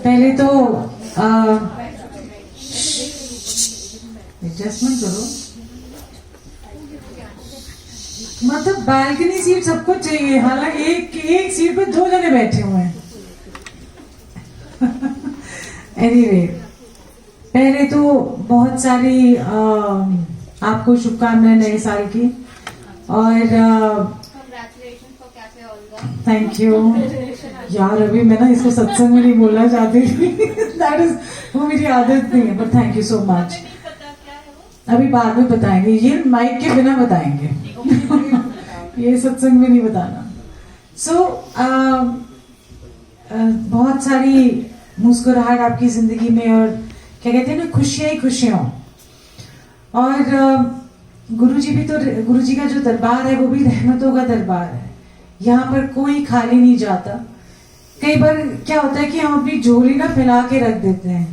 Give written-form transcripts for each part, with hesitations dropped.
पहले तो एडजस्टमेंट करो, मतलब बालकनी सीट सबको चाहिए, हालांकि एक सीट पर 2 जने बैठे हुए हैं। एनीवे, पहले तो बहुत सारी आपको शुभकामनाएं नए साल की, और थैंक यू यार। अभी मैं ना इसको सत्संग में नहीं बोलना चाहती थी, दैट इज, वो मेरी आदत नहीं है, but thank you so much. अभी बाद में बताएंगे, ये माइक के बिना बताएंगे। ये सत्संग में नहीं बताना। सो बहुत सारी मुस्कुराहट आपकी जिंदगी में, और क्या कहते हैं ना, खुशियां ही खुशियां। और गुरुजी भी तो, गुरुजी का जो दरबार है वो भी रहमतों का दरबार है। यहाँ पर कोई खाली नहीं जाता। कई बार क्या होता है कि हम अपनी झोली ना फैला के रख देते हैं,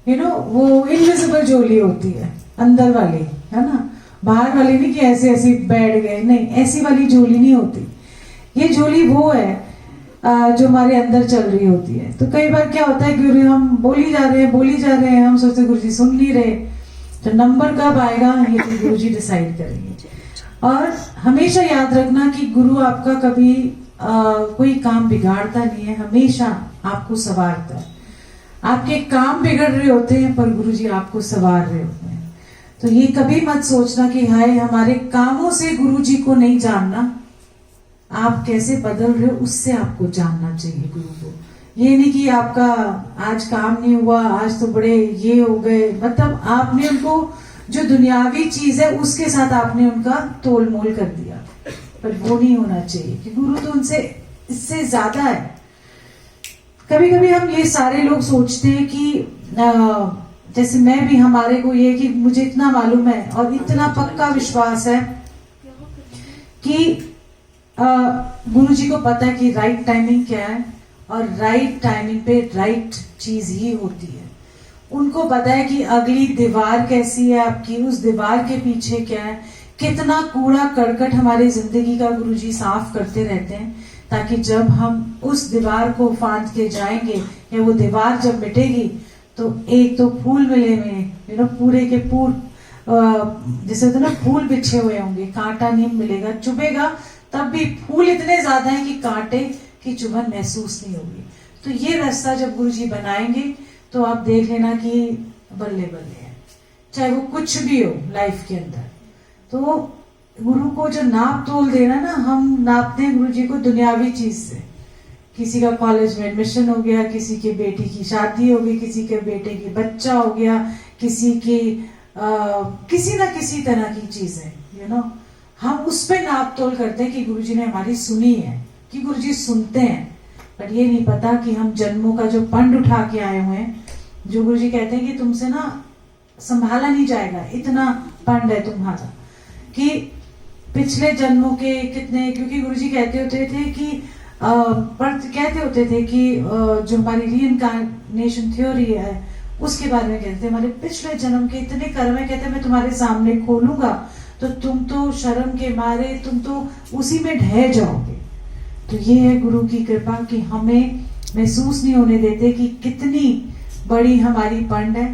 यू नो, वो इनविजिबल झोली होती है, अंदर वाली, है ना, बाहर वाली नहीं कि ऐसे ऐसे बैठ गए, नहीं, ऐसी वाली झोली नहीं होती। ये झोली वो है जो हमारे अंदर चल रही होती है। तो कई बार क्या होता है, गुरु हम बोली जा रहे हैं, हम सोचते गुरुजी सुन नहीं रहे, तो नंबर कब आएगा ये तो गुरुजी डिसाइड करेंगे। और हमेशा याद रखना कि गुरु आपका कभी कोई काम बिगाड़ता नहीं है, हमेशा आपको संवारता है। आपके काम बिगड़ रहे होते हैं पर गुरुजी आपको संवार रहे होते हैं। तो ये कभी मत सोचना कि हाय हमारे कामों से गुरुजी को नहीं जानना, आप कैसे बदल रहे हो उससे आपको जानना चाहिए गुरु को। ये नहीं कि आपका आज काम नहीं हुआ, आज तो बड़े ये हो गए, मतलब आपने उनको जो दुनियावी चीज है उसके साथ आपने उनका तोल मोल कर दिया, पर वो नहीं होना चाहिए कि गुरु तो उनसे इससे ज्यादा है। कभी कभी हम ये सारे लोग सोचते हैं कि जैसे मैं भी, हमारे को ये कि मुझे इतना मालूम है और इतना पक्का विश्वास है कि गुरुजी को पता है कि राइट टाइमिंग क्या है, और राइट टाइमिंग पे राइट चीज ही होती है। उनको पता है कि अगली दीवार कैसी है आपकी, उस दीवार के पीछे क्या है, कितना कूड़ा करकट हमारी जिंदगी का गुरुजी साफ करते रहते हैं, ताकि जब हम उस दीवार को फांद के जाएंगे या वो दीवार जब मिटेगी तो एक तो फूल मिले में, यू नो, पूरे के जैसे होता है ना, फूल बिछे हुए होंगे, कांटा नहीं मिलेगा, चुभेगा तब भी फूल इतने ज्यादा है कि कांटे की चुभन महसूस नहीं होगी। तो ये रास्ता जब गुरुजी बनाएंगे तो आप देख लेना कि बल्ले बल्ले है, चाहे वो कुछ भी हो लाइफ के अंदर। तो गुरु को जो नाप तोल देना ना, हम नापते हैं गुरुजी को दुनियावी चीज से। किसी का कॉलेज में एडमिशन हो गया, किसी के बेटी की शादी हो गई, किसी के बेटे की बच्चा हो गया, किसी की किसी ना किसी तरह की चीजें, यू नो, हम उस पे नाप तोल करते हैं कि गुरुजी ने हमारी सुनी है, कि गुरुजी सुनते हैं। पर ये नहीं पता कि हम जन्मों का जो पंड उठा के आए हुए हैं, जो गुरुजी कहते हैं कि तुमसे ना संभाला नहीं जाएगा, इतना पंड है तुम्हारा, कि पिछले जन्मों के कितने, क्योंकि गुरुजी कहते होते थे कि कहते होते थे कि जो हमारी रीइंकार्नेशन थ्योरी है उसके बारे में कहते थे, हमारे पिछले जन्म के इतने कर्म है, कहते मैं तुम्हारे सामने खोलूंगा तो तुम तो शर्म के मारे तुम तो उसी में ढह जाओगे। तो ये है गुरु की कृपा कि हमें महसूस नहीं होने देते कि कितनी बड़ी हमारी पंड है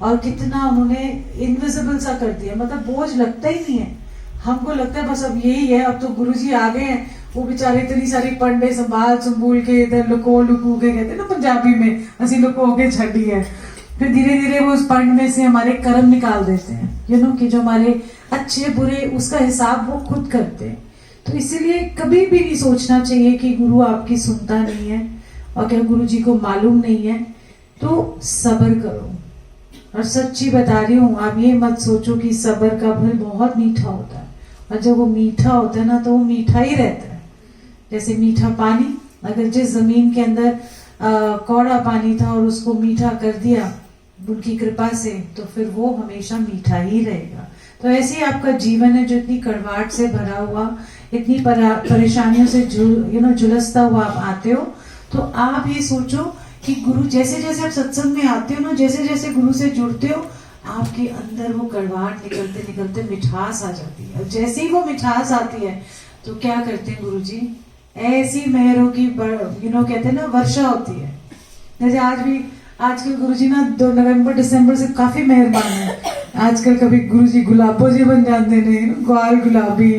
और कितना उन्होंने इनविजिबल सा कर दिया, मतलब बोझ लगता ही नहीं है। हमको लगता है बस अब यही है, अब तो गुरुजी आ गए हैं, वो बेचारे इतनी सारी पंडे संभूल के इधर लुको के, कहते हैं ना पंजाबी में, असि लुको के छड़ी है। फिर धीरे धीरे वो उस पंड में से हमारे कर्म निकाल देते हैं, यू नो, कि जो हमारे अच्छे बुरे उसका हिसाब वो खुद करते हैं। तो इसीलिए कभी भी नहीं सोचना चाहिए कि गुरु आपकी सुनता नहीं है और क्या गुरुजी को मालूम नहीं है। तो सब्र करो, और सच्ची बता रही हूँ, आप ये मत सोचो कि सब्र का फल बहुत मीठा होता है, और जब वो मीठा होता है ना तो वो मीठा ही रहता है। जैसे मीठा पानी, अगर जिस जमीन के अंदर कौड़ा पानी था और उसको मीठा कर दिया उनकी कृपा से, तो फिर वो हमेशा मीठा ही रहेगा। तो ऐसे ही आपका जीवन है जो इतनी कड़वाहट से भरा हुआ, इतनी परेशानियों से झुलसता हुआ आप आते हो, तो आप ये सोचो कि गुरु जैसे जैसे आप सत्संग में आते हो ना, जैसे जैसे गुरु से जुड़ते हो, आपके अंदर वो कड़वाहट निकलते निकलते मिठास आ जाती है। और जैसे ही वो मिठास आती है तो क्या करते हैं गुरुजी, ऐसी मेहरों की कहते हैं ना वर्षा होती है। जैसे आजकल गुरुजी ना 2 नवंबर दिसंबर से काफी मेहरबान है। आजकल कभी गुरुजी गुलाबो जी बन जाते हैं, ग्वाल गुलाबी,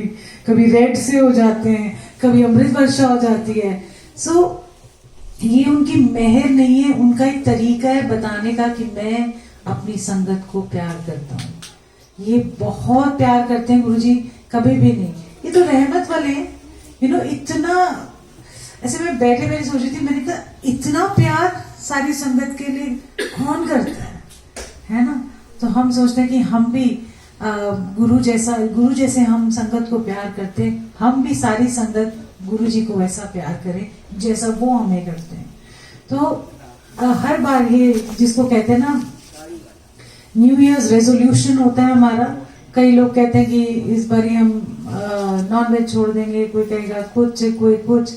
कभी रेड से हो जाते हैं, कभी अमृत वर्षा हो जाती है। सो ये उनकी मेहर नहीं है, उनका एक तरीका है बताने का कि मैं अपनी संगत को प्यार करता हूँ। ये बहुत प्यार करते हैं गुरुजी, कभी भी नहीं। ये तो रहमत वाले हैं, इतना। ऐसे मैं बैठे बैठे सोच रही थी, मैंने कहा इतना प्यार सारी संगत के लिए कौन करता है ना। तो हम सोचते हैं कि हम भी गुरु जैसे हम संगत को प्यार करते, हम भी सारी संगत गुरु जी को वैसा प्यार करें जैसा वो हमें करते हैं। तो हर बार ये जिसको कहते हैं ना न्यू ईयर्स रेजोल्यूशन होता है हमारा। कई लोग कहते हैं कि इस बार ही हम नॉन वेज छोड़ देंगे, कोई कहेगा कुछ, कोई कुछ,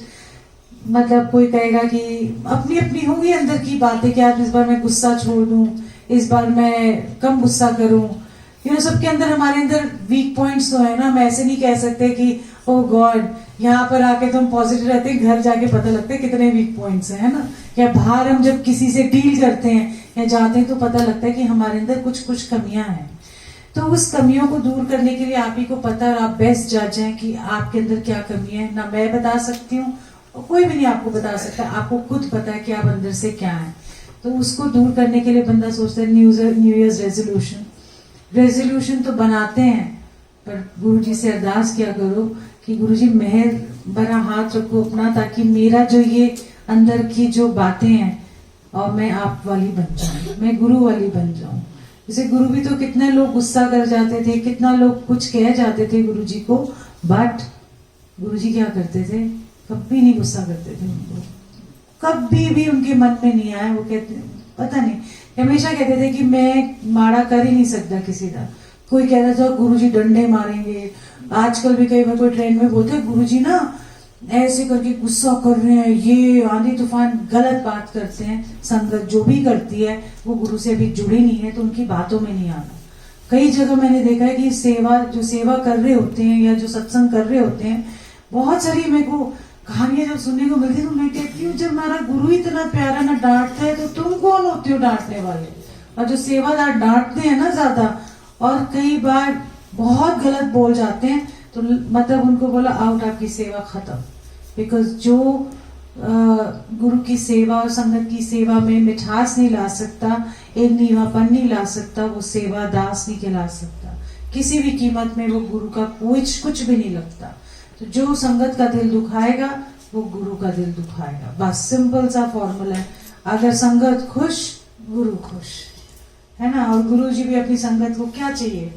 मतलब कोई कहेगा कि अपनी अपनी होगी अंदर की बातें कि आज इस बार मैं गुस्सा छोड़ दूं, इस बार मैं कम गुस्सा करूं। सबके अंदर हमारे अंदर वीक पॉइंट्स तो है ना। हम ऐसे नहीं कह सकते कि ओ गॉड यहाँ पर आके तो हम पॉजिटिव रहते हैं, घर जाके पता लगता है कितने वीक पॉइंट्स है ना। या बाहर हम जब किसी से डील करते हैं या जाते हैं तो पता लगता है कि हमारे अंदर कुछ कमियां हैं। तो उस कमियों को दूर करने के लिए आप ही को पता और आप बेस्ट जज हैं कि आपके अंदर क्या कमी है। ना मैं बता सकती हूँ और कोई भी नहीं आपको बता सकता, आपको खुद पता है कि आप अंदर से क्या है। तो उसको दूर करने के लिए बंदा सोचता है न्यू ईयर्स रेजोल्यूशन तो बनाते हैं, पर गुरुजी से अरदास किया करो कि गुरुजी मेहर भरा हाथ रखो अपना, ताकि मेरा जो ये अंदर की जो बातें हैं और मैं आप वाली बन जाऊं, मैं गुरु वाली बन जाऊं। जैसे गुरु भी तो कितने लोग गुस्सा कर जाते थे, कितना लोग कुछ कह जाते थे गुरुजी को, बट गुरुजी क्या करते थे, कभी नहीं गुस्सा करते थे उनको, कभी भी उनके मन में नहीं आया। वो कहते पता नहीं, हमेशा कहते थे कि मैं माड़ा कर ही नहीं सकता किसी का। कोई कहता था गुरुजी डंडे मारेंगे। आजकल भी कई बार कोई ट्रेन में बोलते गुरुजी ना ऐसे करके गुस्सा कर रहे हैं, ये आंधी तूफान, गलत बात करते हैं। संगत जो भी करती है वो गुरु से अभी जुड़ी नहीं है तो उनकी बातों में नहीं आना। कई जगह मैंने देखा है कि सेवा कर रहे होते हैं या जो सत्संग कर रहे होते हैं, बहुत सारी मेरे को कहानियां जब सुनने को मिलती है तो मैं कहती हूँ जब हमारा गुरु इतना प्यारा ना डांटता है तो तुम कौन होते हो डांटने वाले। और जो सेवादार डांटते हैं ना ज्यादा और कई बार बहुत गलत बोल जाते हैं तो मतलब उनको बोला आउट, आपकी सेवा खत्म। बिकॉज जो गुरु की सेवा और संगत की सेवा में मिठास नहीं ला सकता, एक नीवापन नहीं ला सकता, वो सेवा दास नहीं कहला सकता। किसी भी कीमत में वो गुरु का कुछ भी नहीं लगता। तो जो संगत का दिल दुखाएगा वो गुरु का दिल दुखाएगा। बस सिंपल सा फॉर्मूला है। अगर संगत खुश, गुरु खुश, है ना। और गुरु जी भी अपनी संगत को क्या चाहिए,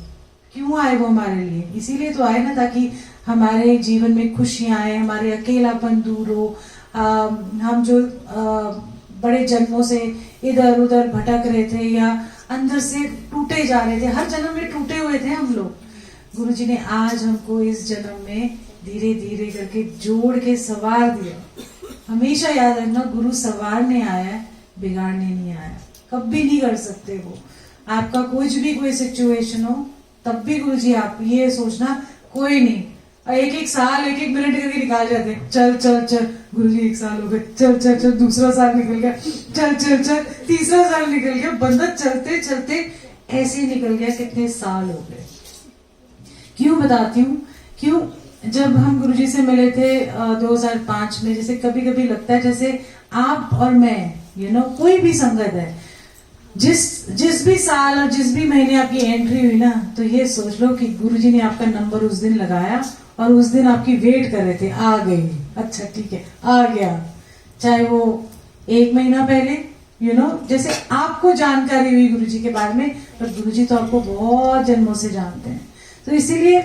क्यों आए वो हमारे लिए, इसीलिए तो आए ना, ताकि हमारे जीवन में खुशियां आए, हमारे अकेलापन दूर हो। हम जो बड़े जन्मों से इधर उधर भटक रहे थे या अंदर से टूटे जा रहे थे, हर जन्म में टूटे हुए थे हम लोग। गुरु जी ने आज हमको इस जन्म में धीरे धीरे करके जोड़ के संवार दिया। हमेशा याद रखना, गुरु संवारने आया है, बिगाड़ने नहीं आया। कभी नहीं कर सकते वो। आपका कुछ भी कोई सिचुएशन हो तब भी गुरु जी आप ये सोचना कोई नहीं, एक साल एक मिनट करके निकाल जाते हैं। चल चल चल गुरु जी 1 साल हो गए, चल चल चल दूसरा साल निकल गया, चल चल चल तीसरा साल निकल गया। बंदा चलते चलते ऐसे निकल गया, कितने साल हो गए। क्यों बताती हूँ, क्यों जब हम गुरुजी से मिले थे 2005 में, जैसे कभी कभी लगता है जैसे आप और मैं कोई भी संगत है, जिस भी साल और जिस भी महीने आपकी एंट्री हुई ना, तो ये सोच लो कि गुरुजी ने आपका नंबर उस दिन लगाया और उस दिन आपकी वेट कर रहे थे, आ गई, अच्छा ठीक है आ गया। चाहे वो 1 महीना पहले जैसे आपको जानकारी हुई गुरुजी के बारे में, पर गुरुजी तो आपको बहुत जन्मों से जानते हैं। तो इसीलिए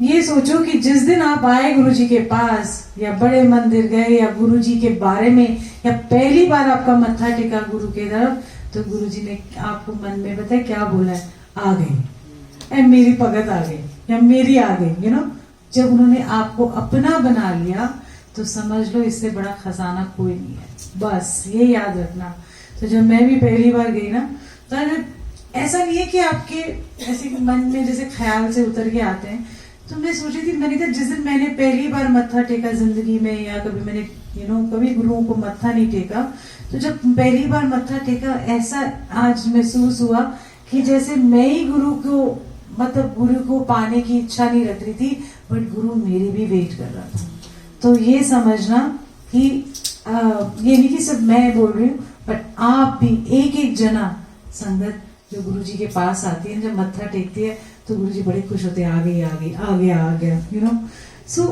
ये सोचो कि जिस दिन आप आए गुरुजी के पास या बड़े मंदिर गए या गुरुजी के बारे में या पहली बार आपका मत्था टेका गुरु के तरफ, तो गुरुजी ने आपको मन में बताया क्या बोला है, आ गई, मेरी भगत आ गई या मेरी आ गई। जब उन्होंने आपको अपना बना लिया तो समझ लो इससे बड़ा खजाना कोई नहीं है। बस ये याद रखना। तो जब मैं भी पहली बार गई ना, तो ऐसा नहीं है कि आपके ऐसे मन में जैसे ख्याल से उतर के आते हैं, तो मैं सोची थी, मैंने कहा जिस दिन मैंने पहली बार मत्था टेका जिंदगी में, या कभी मैंने कभी गुरुओं को मत्था नहीं टेका, तो जब पहली बार मत्था टेका ऐसा आज महसूस हुआ कि जैसे मैं ही गुरु को, मतलब गुरु को पाने की इच्छा नहीं रख रही थी, बट गुरु मेरी भी वेट कर रहा था। तो ये समझना कि ये नहीं कि सिर्फ मैं बोल रही हूँ, बट आप भी एक एक जना संगत जो गुरु जी के पास आती है, जब मत्था टेकती है तो गुरु जी बड़े खुश होते हैं, आगे आगे आगे आ गया, सो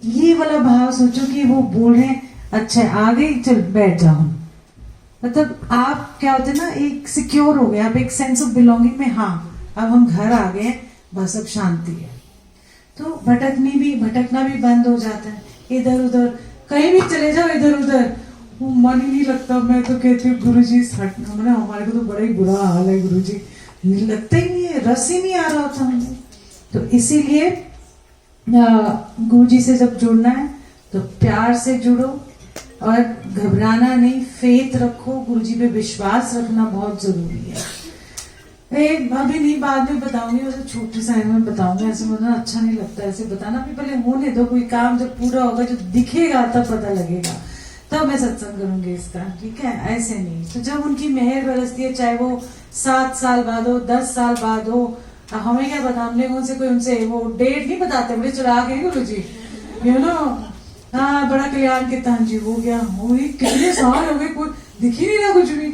ये वाला भाव सोचो कि वो बोल रहे हैं अच्छा आगे चल बैठ जाओ, मतलब आप क्या होते हैं ना, एक सिक्योर हो गए आप, एक सेंस ऑफ बिलोंगिंग में, हाँ अब हम घर आ गए, बस अब शांति है। तो भटकना भी बंद हो जाता है, इधर उधर कहीं भी चले जाओ, इधर उधर वो मन ही नहीं लगता। मैं तो कहती हूँ गुरु जी हमारे को तो बड़ा ही बुरा हाल है, गुरु जी लगता ही नहीं है, रस ही नहीं आ रहा था हमें। तो इसीलिए गुरु जी से जब जुड़ना है तो प्यार से जुड़ो और घबराना नहीं, फेथ रखो, गुरु जी पे विश्वास रखना बहुत जरूरी है। अभी नहीं, बाद में बताऊंगी, वैसे छोटी सा में बताऊंगी, ऐसे मुझे अच्छा नहीं लगता ऐसे बताना, भी पहले होने दो, कोई काम जब पूरा होगा जो दिखेगा तब पता लगेगा, तब मैं सत्संग करूंगी इसका, ठीक है, ऐसे नहीं। तो जब उनकी मेहर बरसती है, चाहे वो 7 साल बाद हो, 10 साल बाद हो, हमें क्या पता, हमने उनसे कोई उनसे वो डेट नहीं बताते, बड़े चढ़ा के गुरु जी हाँ बड़ा कल्याण के तान जी हो गया, कितने साल हो गए, कोई दिख ही नहीं रहा कुछ भी।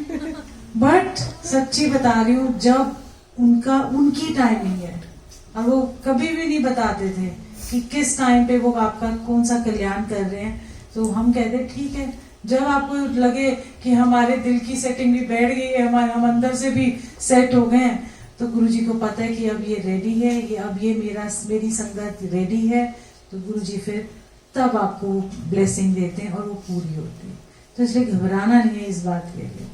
बट सच्ची बता रही हूँ, जब उनकी टाइमिंग है, और वो कभी भी नहीं बताते थे कि किस टाइम पे वो आपका कौन सा कल्याण कर रहे हैं। तो हम कहते ठीक है, जब आपको लगे कि हमारे दिल की सेटिंग भी बैठ गई है, हम अंदर से भी सेट हो गए हैं, तो गुरुजी को पता है कि अब ये रेडी है, अब ये मेरी संगत रेडी है, तो गुरुजी फिर तब आपको ब्लेसिंग देते हैं और वो पूरी होती है। तो इसलिए घबराना नहीं है इस बात के लिए।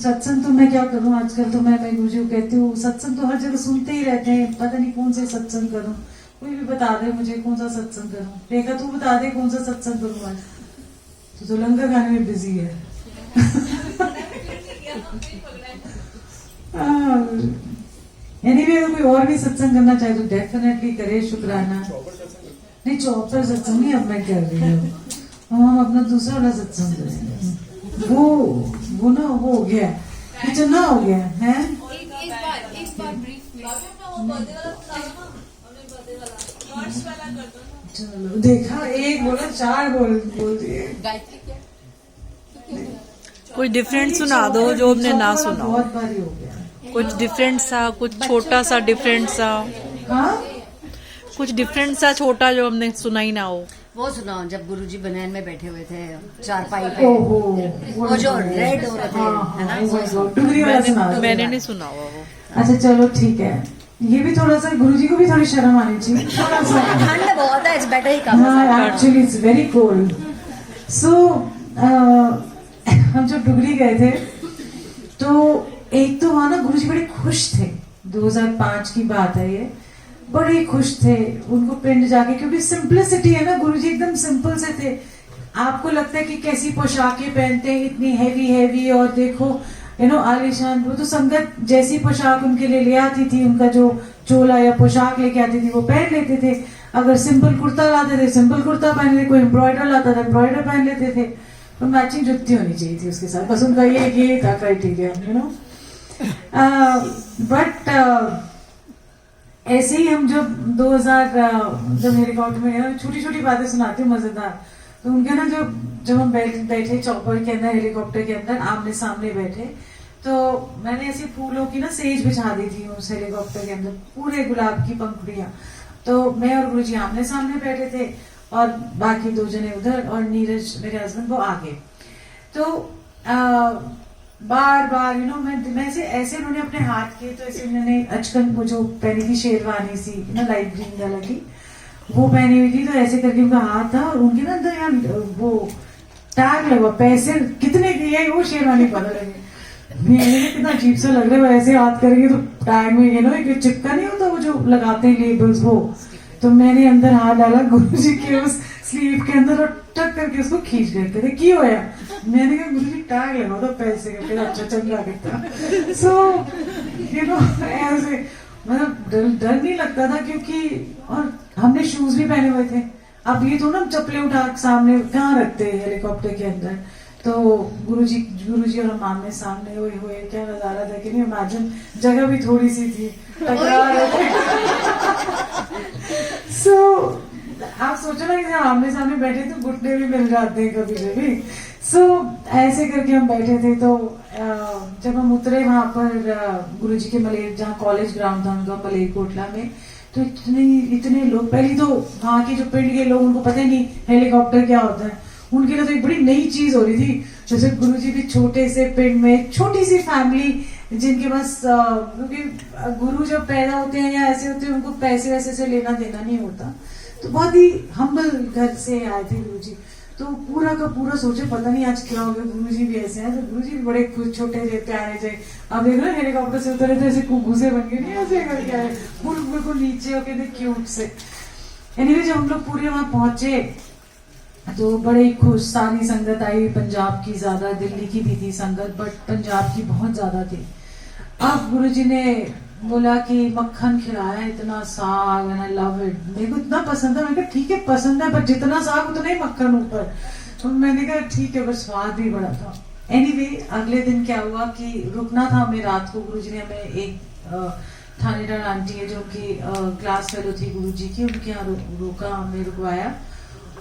सत्संग तो मैं क्या करूं, आजकल तो मैं गुरुजी को कहती हूँ, सत्संग तो हर जगह सुनते ही रहते हैं, पता नहीं कौन से सत्संग करूं, कोई भी बता दे मुझे कौन सा सत्संग करूं, रेखा तू बता दे कौन सा सत्संग करूं आज, तो लंगर गाने में बिजी है। एनीवे अगर कोई और भी सत्संग करना चाहे तो डेफिनेटली करे, शुक्राना। नहीं चौपर सत्संग नहीं अब मैं कर रही हूँ, हम अपना दूसरा वाला सत्संग करेंगे, वो ना हो गया, कितना हो गया है। एक बार चलो देखा, एक बोला 4 बोल दिए। कुछ डिफरेंट सुना दो जो हमने ना सुना, बहुत भारी हो गया, कुछ डिफरेंट सा, कुछ छोटा सा डिफरेंट सा, कुछ डिफरेंट सा छोटा जो हमने सुना ही ना हो। वो सुनाओ जब गुरुजी बनियान में बैठे हुए थे चारपाई पे, वो जो रेड हो रहे थे, है ना, मैंने नहीं सुना हुआ वो। अच्छा चलो ठीक है, ये भी थोड़ा सा गुरुजी को भी थोड़ी शर्म आनी चाहिए, थोड़ा सा ठंड बहुत है, it's better he come. Actually it's very cold. So हम जब डुगरी गए थे तो एक तो वहां ना गुरुजी बड़े खुश थे, 2005 की बात है ये, बड़े खुश थे, उनको पिंड जाके, क्योंकि सिंपलिसिटी है ना, गुरुजी एकदम सिंपल से थे। आपको लगता है कि कैसी पोशाकें पहनते हैं, इतनी हैवी और देखो आलीशान, वो तो संगत जैसी पोशाक उनके लिए ले आती थी, उनका जो चोला या पोशाक लेके आती थी वो पहन लेते थे। अगर सिंपल कुर्ता लाते थे सिंपल कुर्ता पहन लेते, कोई एम्ब्रॉयडर लाता था एम्ब्रॉयडर पहन लेते थे, तो मैचिंग जुत्ती होनी चाहिए थी उसके साथ, बस उनका ये था क्राइटेरिया, बट ऐसे ही हम जब 2000 जब हेलीकॉप्टर में, छोटी छोटी बातें सुनाती हूँ मजेदार, तो उनके ना जब हम बैठे चौपर के अंदर, हेलीकॉप्टर के अंदर आमने सामने बैठे, तो मैंने ऐसी फूलों की ना सेज बिछा दी थी उस हेलीकॉप्टर के अंदर, पूरे गुलाब की पंखुड़ियां। तो मैं और गुरुजी आमने सामने बैठे थे और बाकी 2 जने उधर, और नीरज मेरे हस्बैंड वो आगे। तो बार बार मैं ऐसे उन्होंने अपने हाथ किए, तो ऐसे उन्होंने अचकन वो जो पहनी थी शेरवानी सी लाइट ग्रीन कलर की, वो पहनी हुई थी, तो ऐसे करके उनका हाथ था, और उनके ना अंदर यार वो टैग लगा, पैसे कितने की है, वो शेरवानी पता लगे। मैंने कितना अजीब सा लग रहा है, वैसे हाथ करेंगे तो टैग में एक चिपका नहीं होता वो जो लगाते हैं लेबल्स, वो तो मैंने अंदर हाथ डाला गुरुजी के उस स्लीव के अंदर और टक करके उसको खींच देते थे, की होया। मैंने कहा गुरुजी टैग लगाओ तो पैसे का, अच्छा चंगा करता। सो ऐसे मतलब डर नहीं लगता था, क्योंकि और हमने शूज भी पहने हुए थे। अब ये तो ना चप्पलें उठा के सामने कहाँ रखते हैं हेलीकॉप्टर के अंदर। तो गुरुजी और हम आमने सामने हुए हुए क्या नजारा था कि नहीं, इमेजिन जगह भी थोड़ी सी थी, टकरा रहे थे। सो आप सोचो ना कि आमने सामने बैठे तो घुटने भी मिल जाते हैं कभी कभी। सो ऐसे करके हम बैठे थे। तो जब हम उतरे वहां पर गुरुजी के जहाँ कॉलेज ग्राउंड था उनका मलेरकोटला में, तो इतने लोग, पहले तो वहां के जो पिंड के लोग, उनको पता ही नहीं हेलीकॉप्टर क्या होता है, उनके लिए तो एक बड़ी नई चीज हो रही थी। जैसे गुरुजी भी छोटे से पिंड में, छोटी सी फैमिली, जिनके पास क्योंकि गुरु जब पैदा होते हैं या ऐसे होते हैं, उनको पैसे वैसे से लेना देना नहीं होता, तो बहुत ही हम्बल घर से आए थे गुरुजी। तो पूरा का पूरा सोचे पता नहीं आज क्या हो गया, गुरुजी भी ऐसे हैं। तो गुरुजी भी बड़े छोटे थे, प्यारे थे। अब देख रहे हेलीकॉप्टर से उतरे थे, ऐसे घूसे बन गए, नहीं ऐसे करके आए बिल्कुल नीचे होके थे, क्यूट से। एनीवे जब हम लोग पूरे वहां पहुंचे तो बड़े खुश, सारी संगत आई, पंजाब की ज्यादा, दिल्ली की भी थी संगत, बट पंजाब की बहुत ज्यादा थी। अब गुरुजी ने बोला कि मक्खन खिलाया, इतना साग, एंड आई लव इट। मेरे को इतना पसंद है, मैंने कहा ठीक है पसंद है, पर जितना साग उतना ही मक्खन ऊपर। तो मैंने कहा ठीक है, पर स्वाद भी बड़ा था। एनीवे अगले दिन क्या हुआ कि रुकना था हमें रात को। गुरुजी ने हमें एक थानेदार आंटी है जो कि क्लास फेलो थी गुरुजी की, उनके यहाँ रोका, हमें रुकवाया,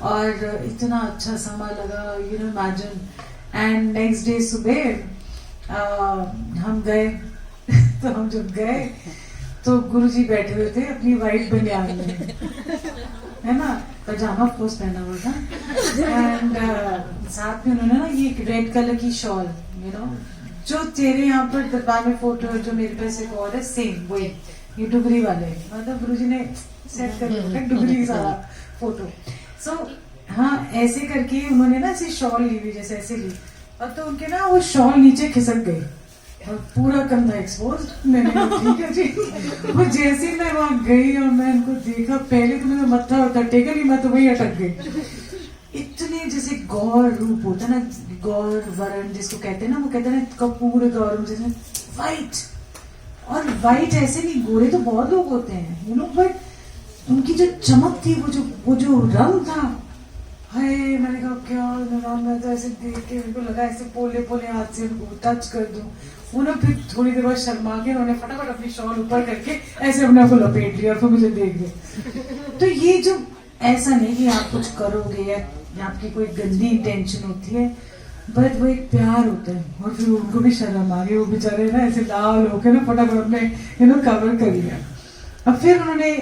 और इतना अच्छा समा लगा, you know imagine. And next day सुबह हम गए। तो हम जब गए तो गुरुजी बैठे हुए थे अपनी वाइट बनियान में, है ना, पजामा ऑफ कोर्स पहना हुआ था, एंड साथ में उन्होंने ना ये रेड कलर की शॉल, यू नो, जो तेरे यहाँ पर दरबार में फोटो है, जो मेरे पास एक और है सेम वही, ये डुगरी वाले, मतलब गुरुजी ने सेट कर दिया डुगरी सारा फोटो। सो हाँ, ऐसे करके उन्होंने ना ऐसी शॉल ली हुई, जैसे ऐसे ली, और तो उनके ना वो शॉल नीचे खिसक गई और पूरा कंधा एक्सपोज। मैंने ठीक है जी। वो जैसे ही मैं वहां गई और मैं उनको देखा, पहले तो मेरा मत्था टेका नहीं, मैं तो वही अटक गई। इतने जैसे गौर रूप होता है ना, गौर वरण जिसको कहते हैं ना, वो कहते हैं ना पूरे गौर जैसे वाइट, और वाइट ऐसे नहीं, गोरे तो बहुत लोग होते हैं, यू नो, बट उनकी जो चमक थी, वो जो रंग था, हाय, मैंने कहा क्या, मैं तो ऐसे देख के मेरे को लगा ऐसे पोले पोले हाथ से उनको टच कर दूं। उन्होंने फिर थोड़ी देर बाद शर्मा के उन्होंने फटाफट अपनी शॉल ऊपर करके ऐसे अपने आप को लपेट लिया और फिर मुझे देख गए। तो ये जो ऐसा नहीं कि आप कुछ करोगे या आपकी कोई गंदी इंटेंशन होती है, बट वो एक प्यार होता है। और फिर उनको भी शर्म आ गई, वो बेचारे ना ऐसे लाल होकर ना फटाफट अपने कवर कर लिया। अब फिर उन्होंने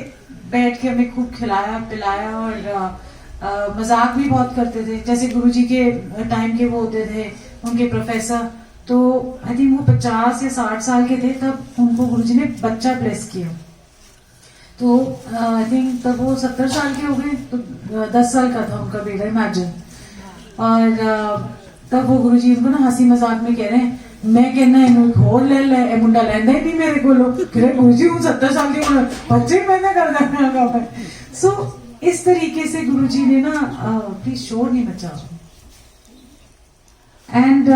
बैठ के हमें खूब खिलाया पिलाया और मजाक भी बहुत करते थे। जैसे गुरुजी के टाइम के वो होते थे उनके प्रोफेसर, तो आई थिंक वो 50 या 60 साल के थे तब उनको गुरुजी ने बच्चा ब्लेस किया। तो आई थिंक तब वो 70 साल के हो गए, तो 10 साल का था उनका बेटा, इमेजिन। और तब वो गुरुजी उनको ना हंसी मजाक में कह रहे हैं, मैं कहना इन होर ले ले मुंडा लेंदा ही नहीं मेरे को गुरुजी हूँ 70 साल के बच्चे पैदा कर देना। सो इस तरीके से गुरुजी ने ना प्लीज शोर नहीं मचाओ, एंड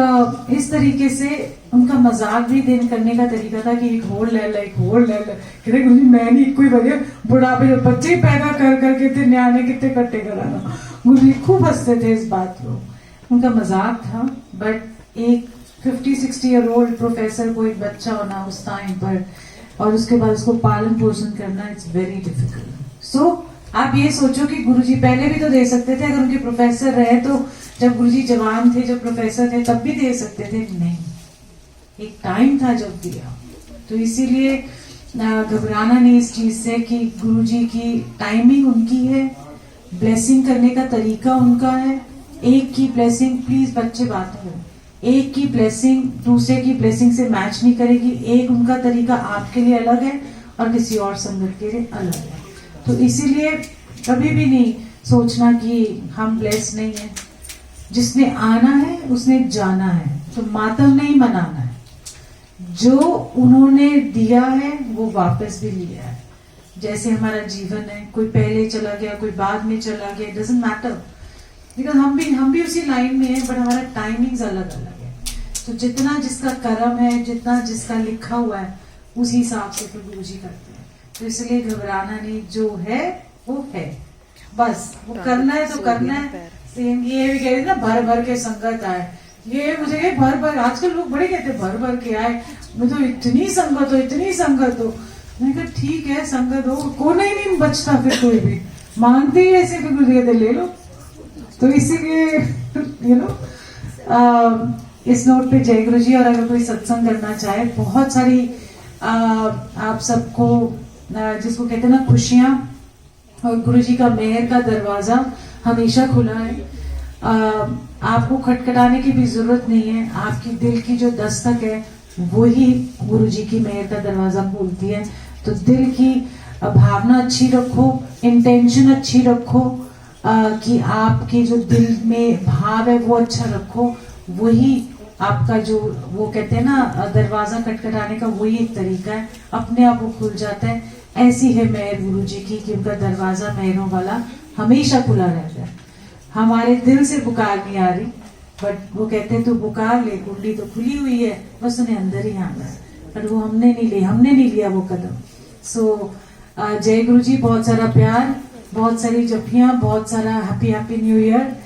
इस तरीके से उनका मजाक भी दिन करने का तरीका था कि एक होर ले ले एक होर ले ले। कहते गुरुजी मैं नहीं कोई बढ़िया बुढ़ापे जो बच्चे पैदा कर करके थे न्याने कितने कट्टे कराना। गुरुजी खूब हंसते थे इस बात को, उनका मजाक था। बट एक 50-60 ईयर ओल्ड प्रोफेसर को एक बच्चा होना उस टाइम पर और उसके बाद उसको पालन पोषण करना, इट्स वेरी डिफिकल्ट। सो आप ये सोचो कि गुरुजी पहले भी तो दे सकते थे, अगर उनके प्रोफेसर रहे तो जब गुरुजी जवान थे, जब प्रोफेसर थे तब भी दे सकते थे, नहीं, एक टाइम था जब दिया। तो इसीलिए घबराना नहीं इस चीज से कि गुरुजी की टाइमिंग उनकी है, ब्लेसिंग करने का तरीका उनका है। एक की ब्लेसिंग, प्लीज बच्चे बात करो, एक की ब्लेसिंग दूसरे की ब्लेसिंग से मैच नहीं करेगी। एक उनका तरीका आपके लिए अलग है और किसी और संगत के लिए अलग है। तो इसीलिए कभी भी नहीं सोचना कि हम ब्लेस नहीं है। जिसने आना है उसने जाना है, तो मातम नहीं मनाना है। जो उन्होंने दिया है वो वापस भी लिया है। जैसे हमारा जीवन है, कोई पहले चला गया, कोई बाद में चला गया, डजंट मैटर, बिकॉज हम भी उसी लाइन में है, बट हमारा टाइमिंग्स अलग अलग है। तो जितना जिसका कर्म है, जितना जिसका लिखा हुआ है, उसी हिसाब से फिर गुरु जी करते हैं। तो इसलिए घबराना नहीं, जो है वो है, बस वो करना है तो करना है। सेम ये भी कह रही ना, भर भर के संगत आए, ये मुझे कहे भर भर, आजकल लोग बड़े कहते हैं भर भर के आए, मैं तो इतनी संगत हो, इतनी संगत हो। मैंने कहा ठीक है संगत हो, कोने ही नहीं बचता फिर कोई भी, मांगते ही ऐसे फिर गुरु कहते ले लो। तो इसीलिए यू नो इस नोट पे जय गुरु जी। और अगर कोई सत्संग करना चाहे, बहुत सारी आप सबको जिसको कहते हैं ना खुशियां, और गुरु जी का मेहर का दरवाजा हमेशा खुला है। आपको खटखटाने की भी जरूरत नहीं है, आपकी दिल की जो दस्तक है वही गुरु जी की मेहर का दरवाजा खोलती है। तो दिल की भावना अच्छी रखो, इंटेंशन अच्छी रखो, कि आपके जो दिल में भाव है वो अच्छा रखो, वही आपका जो वो कहते हैं ना दरवाजा खटखटाने का, वही एक तरीका है, अपने आप वो खुल जाता है। ऐसी है मेहर गुरु जी की कि उनका दरवाजा मेहरों वाला हमेशा खुला रहता है। हमारे दिल से पुकार नहीं आ रही, बट वो कहते हैं तू पुकार ले, कुंडी तो खुली हुई है, बस उन्हें अंदर ही आना है, पर वो हमने नहीं लिया वो कदम। सो जय गुरु जी, बहुत सारा प्यार, बहुत सारी जपियां, बहुत सारा हैप्पी न्यू ईयर।